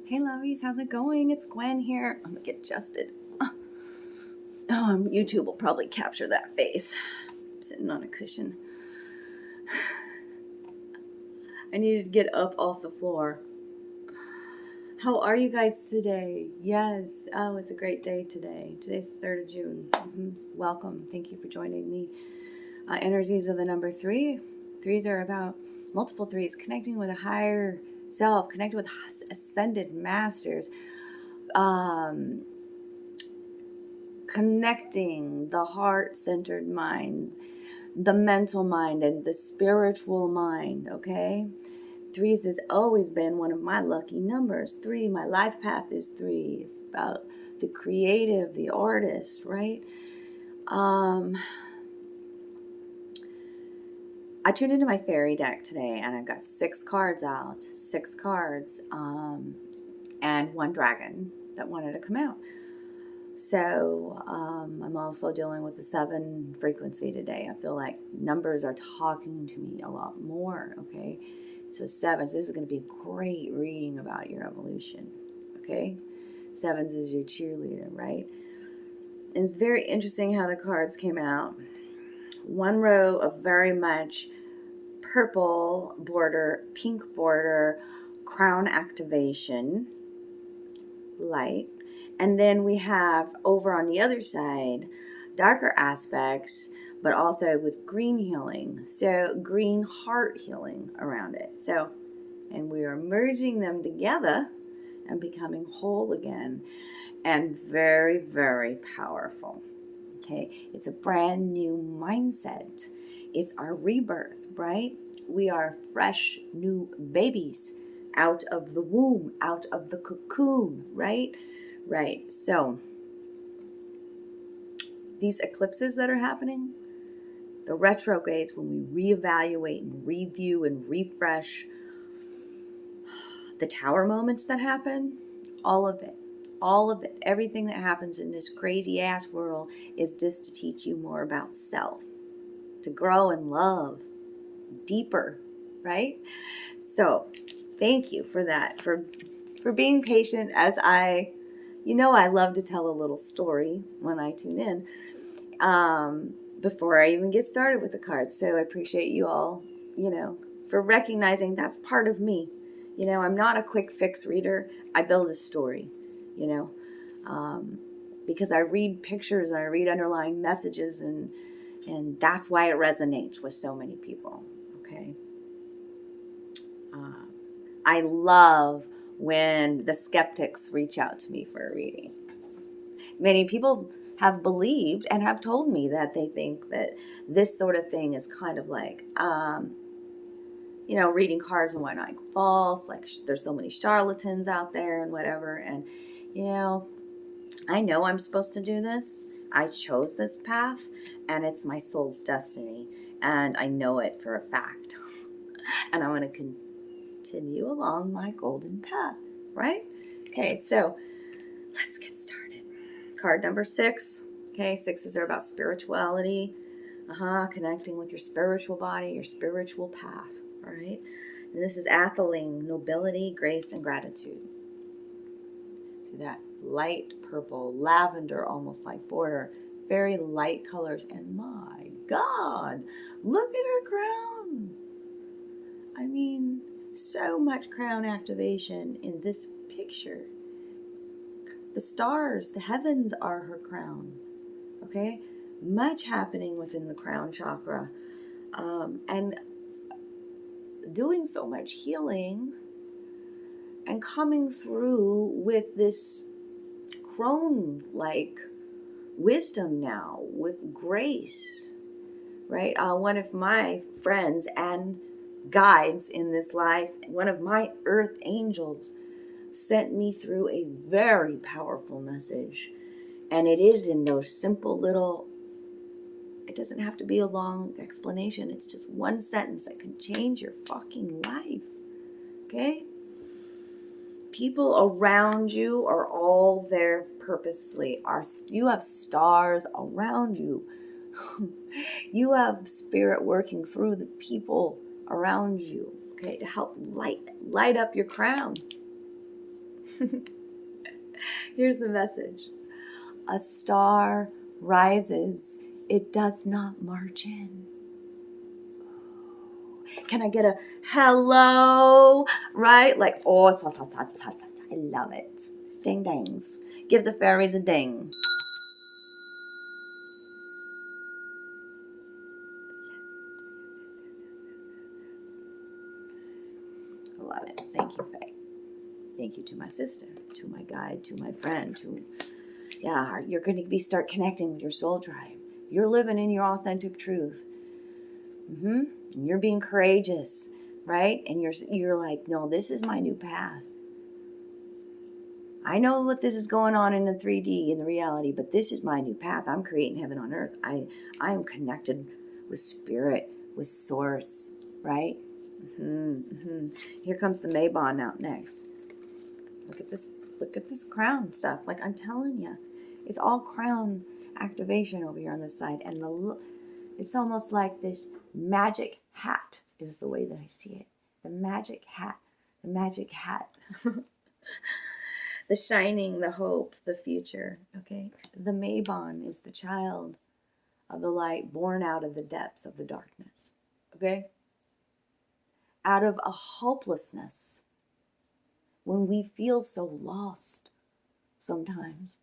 Hey lovies, how's it going? It's Gwen here. I'm gonna get adjusted. YouTube will probably capture that face. I'm sitting on a cushion. I needed to get up off the floor. How are you guys today? Yes. Oh, it's a great day today. Today's the 3rd of June. Welcome. Thank you for joining me. Energies of the number 3. Threes are about multiple threes, connecting with a higher self, connecting with ascended masters. Connecting the heart-centered mind, the mental mind, and the spiritual mind, okay? Threes has always been one of my lucky numbers. 3, my life path is 3. It's about the creative, the artist, right? I tuned into my fairy deck today, and I've got 6 cards out. 6 cards, and 1 dragon that wanted to come out. So I'm also dealing with the 7 frequency today. I feel like numbers are talking to me a lot more, okay? So 7s, this is going to be a great reading about your evolution, okay? 7s is your cheerleader, right? And it's very interesting how the cards came out. 1 row of very much purple border, pink border, crown activation, light. And then we have over on the other side, darker aspects, but also with green healing. So green heart healing around it. So, and we are merging them together and becoming whole again. And very, very powerful. Okay. It's a brand new mindset. It's our rebirth, right? We are fresh new babies out of the womb, out of the cocoon, right? Right. So these eclipses that are happening, the retrogrades, when we reevaluate and review and refresh, the tower moments that happen, all of it, everything that happens in this crazy ass world is just to teach you more about self, to grow and love deeper, right? So thank you for that, for being patient as I love to tell a little story when I tune in before I even get started with the cards. So I appreciate you all, for recognizing that's part of me. I'm not a quick fix reader. I build a story, because I read pictures and I read underlying messages, and that's why it resonates with so many people, okay? I love when the skeptics reach out to me for a reading. Many people have believed and have told me that they think that this sort of thing is kind of like, reading cards and whatnot, false, like there's so many charlatans out there and whatever. And, I know I'm supposed to do this. I chose this path, and it's my soul's destiny. And I know it for a fact. And I want to continue along my golden path, right? Okay, so let's get started. Card number 6. Okay, 6s are about spirituality, connecting with your spiritual body, your spiritual path, all right? And this is Atheling, nobility, grace, and gratitude. See that light purple, lavender, almost like border, very light colors, and my God, look at her crown. I mean, so much crown activation in this picture. The stars, the heavens are her crown. Okay? Much happening within the crown chakra. And doing so much healing and coming through with this crone-like wisdom now, with grace. Right? One of my friends and guides in this life, one of my earth angels, sent me through a very powerful message. And it is in those simple little, it doesn't have to be a long explanation. It's just one sentence that can change your fucking life. Okay? People around you are all there purposely. You have stars around you. You have spirit working through the people around you, okay, to help light up your crown. Here's the message. A star rises. It does not march in. Can I get a hello? Right? Like, oh, I love it. Ding dings. Give the fairies a ding. I love it. Thank you, Faye. Thank you to my sister, to my guide, to my friend, you're going to start connecting with your soul tribe. You're living in your authentic truth. And you're being courageous, right? And you're like, no, this is my new path. I know what this is going on in the 3D, in the reality, but this is my new path. I'm creating heaven on earth. I am connected with spirit, with source, right? Here comes the Maybon out next. Look at this crown stuff. Like, I'm telling you, it's all crown activation over here on this side. And it's almost like this magic hat is the way that I see it. The magic hat. The magic hat. The shining, the hope, the future. Okay? The Maybon is the child of the light born out of the depths of the darkness. Okay? Out of a hopelessness. When we feel so lost sometimes.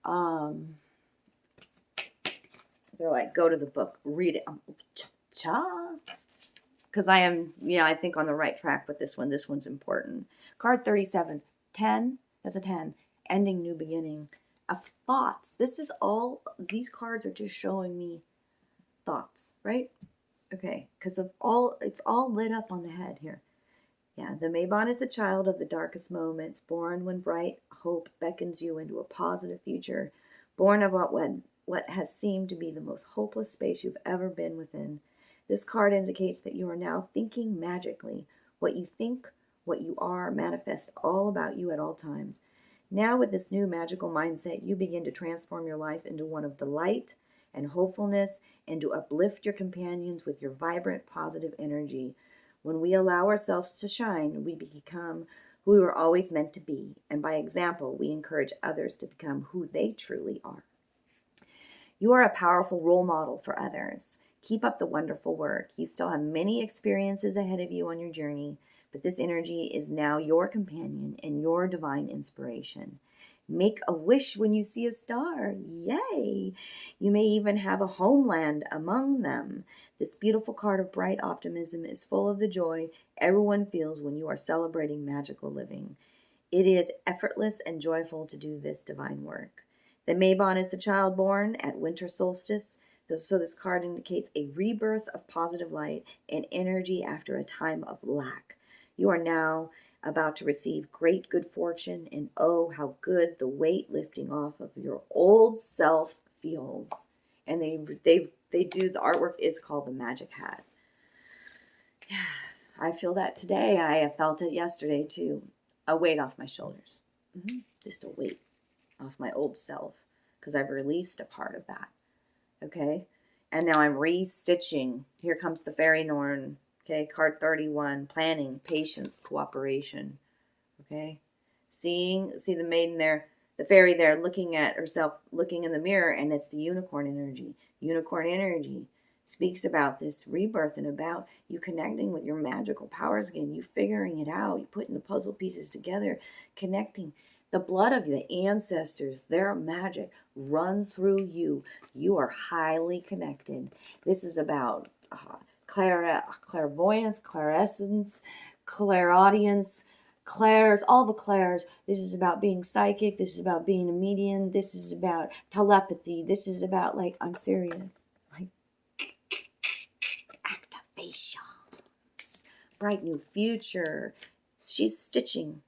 They're like, go to the book, read it. Because I am, I think on the right track with this one. This one's important. Card 37, 10, that's a 10. Ending, new beginning. Of thoughts. These cards are just showing me thoughts, right? Okay, because it's all lit up on the head here. Yeah, the Maybon is the child of the darkest moments, born when bright hope beckons you into a positive future, born of what has seemed to be the most hopeless space you've ever been within. This card indicates that you are now thinking magically. What you think, what you are, manifests all about you at all times. Now with this new magical mindset, you begin to transform your life into one of delight and hopefulness, and to uplift your companions with your vibrant, positive energy. When we allow ourselves to shine, we become who we were always meant to be. And by example, we encourage others to become who they truly are. You are a powerful role model for others. Keep up the wonderful work. You still have many experiences ahead of you on your journey, but this energy is now your companion and your divine inspiration. Make a wish when you see a star. Yay! You may even have a homeland among them. This beautiful card of bright optimism is full of the joy everyone feels when you are celebrating magical living. It is effortless and joyful to do this divine work. The Maybon is the child born at winter solstice. So this card indicates a rebirth of positive light and energy after a time of lack. You are now about to receive great good fortune, and oh, how good the weight lifting off of your old self feels. And they do, the artwork is called the Magic Hat. Yeah, I feel that today. I have felt it yesterday too. A weight off my shoulders. Just a weight off my old self, because I've released a part of that. Okay, and now I'm restitching. Here comes the Fairy Norn. Okay, card 31, planning, patience, cooperation. Okay, see the maiden there, the fairy there, looking at herself, looking in the mirror, and it's the unicorn energy. Unicorn energy speaks about this rebirth and about you connecting with your magical powers again, you figuring it out, you putting the puzzle pieces together, connecting. The blood of the ancestors, their magic runs through you. You are highly connected. This is about clairvoyance, clairescence, clairaudience, clairs, all the clairs. This is about being psychic. This is about being a medium. This is about telepathy. This is about, like, I'm serious. Like, activation. Bright new future. She's stitching.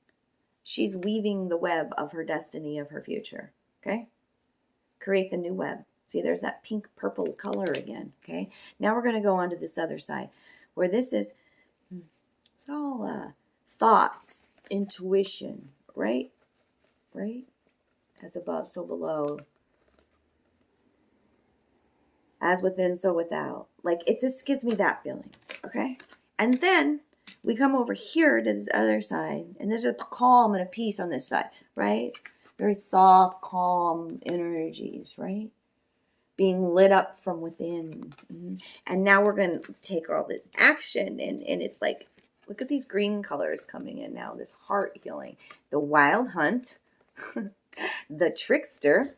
She's weaving the web of her destiny, of her future. Okay? Create the new web. See, there's that pink purple color again. Okay? Now we're going to go on to this other side, where this is, it's all thoughts, intuition, right? Right? As above, so below. As within, so without. Like, it just gives me that feeling. Okay? And then We come over here to this other side, and there's a calm and a peace on this side, right? Very soft, calm energies, right? Being lit up from within. And now we're going to take all this action, and it's like, look at these green colors coming in now, this heart healing. The wild hunt, the trickster,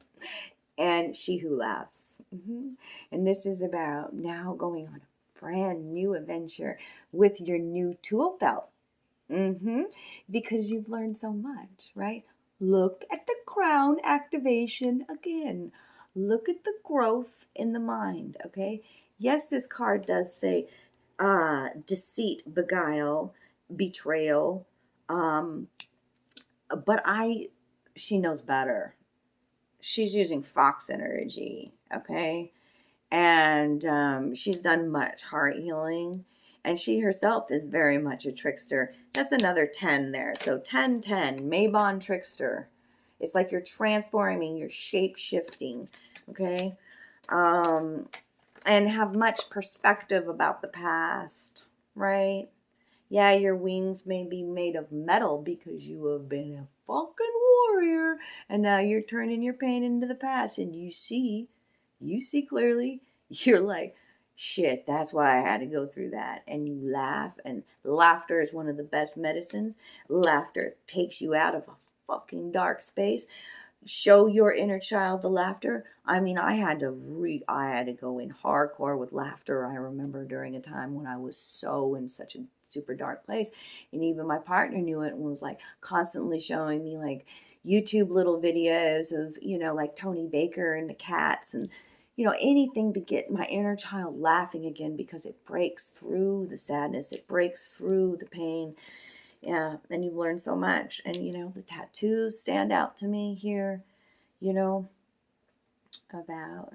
and she who laughs. And this is about now going on a brand new adventure with your new tool belt. Because you've learned so much, right? Look at the crown activation again. Look at the growth in the mind, okay? Yes, this card does say deceit, beguile, betrayal, but she knows better. She's using fox energy, okay? And she's done much heart healing. And she herself is very much a trickster. That's another 10 there. So 10, 10, Mabon trickster. It's like you're transforming, you're shape-shifting, okay? And have much perspective about the past, right? Yeah, your wings may be made of metal because you have been a fucking warrior. And now you're turning your pain into the past. And you see clearly. You're like, shit, that's why I had to go through that. And you laugh, and laughter is one of the best medicines. Laughter takes you out of a fucking dark space. Show your inner child the laughter. I mean, I had to go in hardcore with laughter. I remember during a time when I was so in such a super dark place, and even my partner knew it and was like constantly showing me like YouTube little videos of, like Tony Baker and the cats and anything to get my inner child laughing again, because it breaks through the sadness, it breaks through the pain. Yeah, and you've learned so much. And the tattoos stand out to me here, about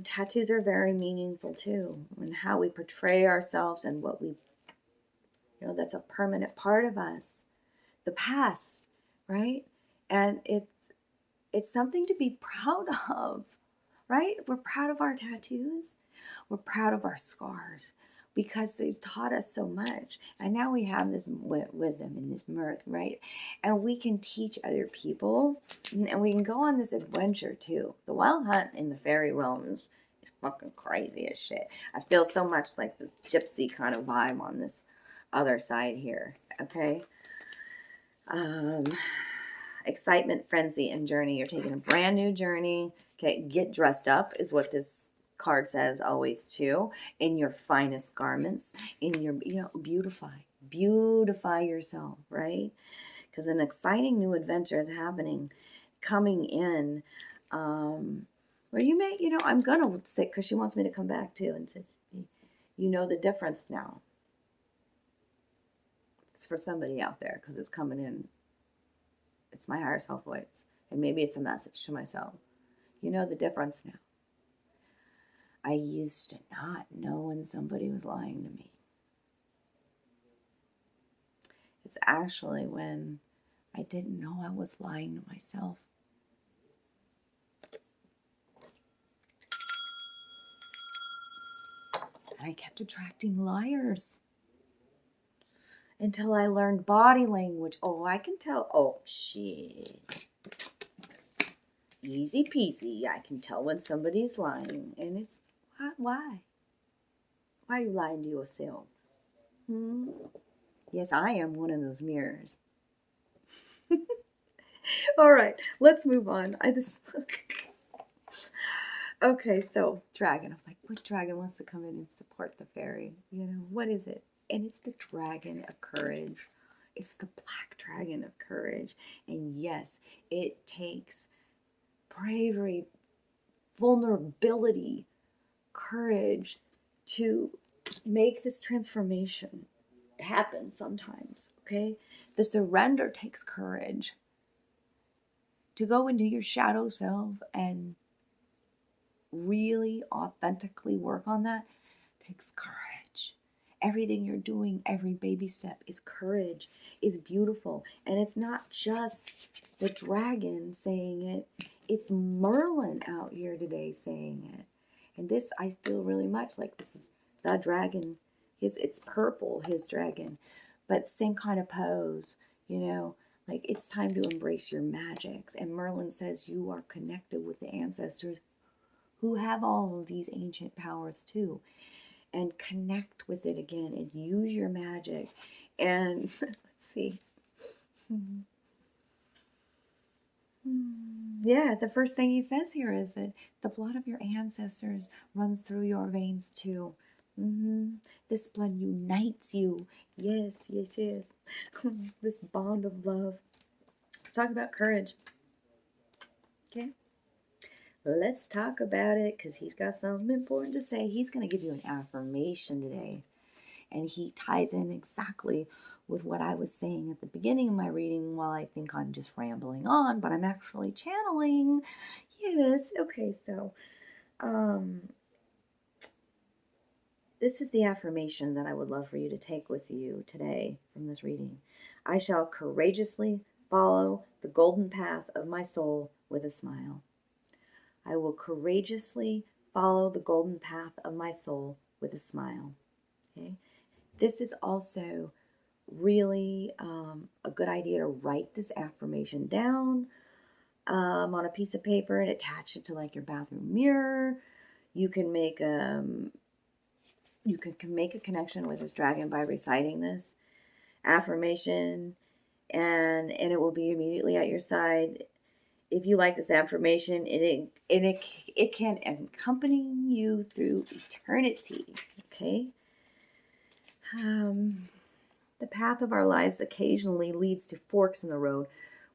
tattoos are very meaningful too, and how we portray ourselves and what we that's a permanent part of us, the past, right? And it's something to be proud of, right? We're proud of our tattoos. We're proud of our scars because they've taught us so much. And now we have this wisdom and this mirth, right? And we can teach other people, and we can go on this adventure too. The wild hunt in the fairy realms is fucking crazy as shit. I feel so much like the gypsy kind of vibe on this other side here, okay? Excitement, frenzy, and journey. You're taking a brand new journey. Okay, get dressed up is what this card says always too, in your finest garments, in your, beautify yourself, right? Because an exciting new adventure is coming in, where you may, I'm gonna say, because she wants me to come back too, and says, the difference now. It's for somebody out there, because it's coming in. It's my higher self voice, and maybe it's a message to myself. The difference now. I used to not know when somebody was lying to me. It's actually when I didn't know I was lying to myself. And I kept attracting liars until I learned body language. Oh, I can tell. Oh, shit. Easy peasy. I can tell when somebody's lying. And it's, why? Why are you lying to yourself? Yes, I am one of those mirrors. All right, let's move on. Okay, so dragon. I was like, what dragon wants to come in and support the fairy? What is it? And it's the dragon of courage. It's the black dragon of courage. And yes, it takes bravery, vulnerability, courage to make this transformation happen sometimes, okay? The surrender takes courage. To go into your shadow self and really authentically work on that takes courage. Everything you're doing, every baby step is courage, is beautiful. And it's not just the dragon saying it, it's Merlin out here today saying it. And this, I feel really much like this is the dragon, It's purple, his dragon, but same kind of pose, you know, like it's time to embrace your magics. And Merlin says you are connected with the ancestors who have all of these ancient powers too. And connect with it again and use your magic. And let's see. Yeah, the first thing he says here is that the blood of your ancestors runs through your veins too. This blood unites you. Yes, yes, yes. This bond of love. Let's talk about courage. Okay. Let's talk about it because he's got something important to say. He's going to give you an affirmation today. And he ties in exactly with what I was saying at the beginning of my reading. While I think I'm just rambling on, but I'm actually channeling. Yes, okay, so this is the affirmation that I would love for you to take with you today from this reading. I shall courageously follow the golden path of my soul with a smile. I will courageously follow the golden path of my soul with a smile. Okay? This is also really a good idea to write this affirmation down on a piece of paper and attach it to like your bathroom mirror. You can make a connection with this dragon by reciting this affirmation, and it will be immediately at your side. If you like this affirmation, it can accompany you through eternity. Okay. The path of our lives occasionally leads to forks in the road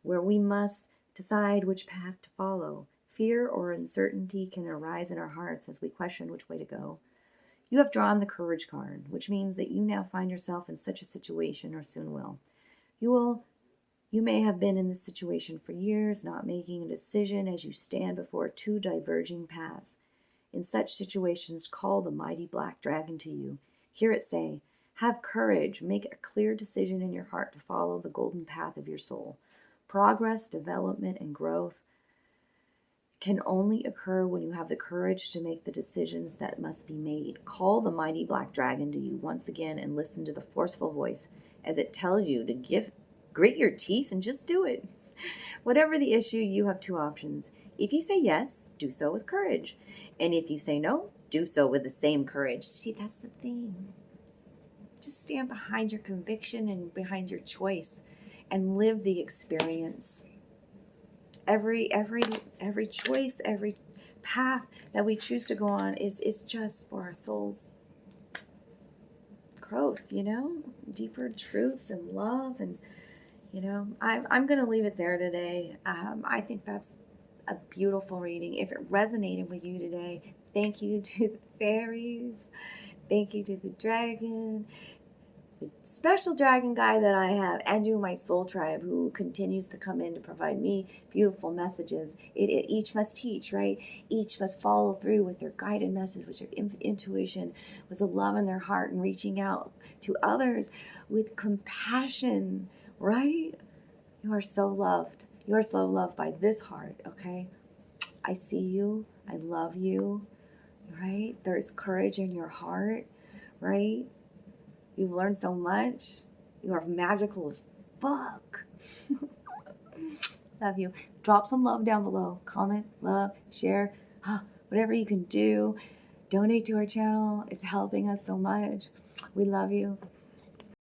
where we must decide which path to follow. Fear or uncertainty can arise in our hearts as we question which way to go. You have drawn the courage card, which means that you now find yourself in such a situation or soon will. You may have been in this situation for years, not making a decision as you stand before two diverging paths. In such situations, call the mighty black dragon to you. Hear it say, have courage, make a clear decision in your heart to follow the golden path of your soul. Progress, development, and growth can only occur when you have the courage to make the decisions that must be made. Call the mighty black dragon to you once again and listen to the forceful voice as it tells you to grit your teeth and just do it. Whatever the issue, you have two options. If you say yes, do so with courage. And if you say no, do so with the same courage. See, that's the thing. Just stand behind your conviction and behind your choice and live the experience. Every choice, every path that we choose to go on is just for our soul's growth, you know, deeper truths and love. And, you know, I'm going to leave it there today. I think that's a beautiful reading. If it resonated with you today, thank you to the fairies. Thank you to the dragon, the special dragon guy that I have, and to my soul tribe who continues to come in to provide me beautiful messages. Each must teach, right? Each must follow through with their guided message, with their intuition, with the love in their heart, and reaching out to others with compassion, right? You are so loved. You are so loved by this heart, okay? I see you. I love you, right? There is courage in your heart, right? You've learned so much. You are magical as fuck. Love you. Drop some love down below. Comment, love, share, whatever you can do. Donate to our channel. It's helping us so much. We love you.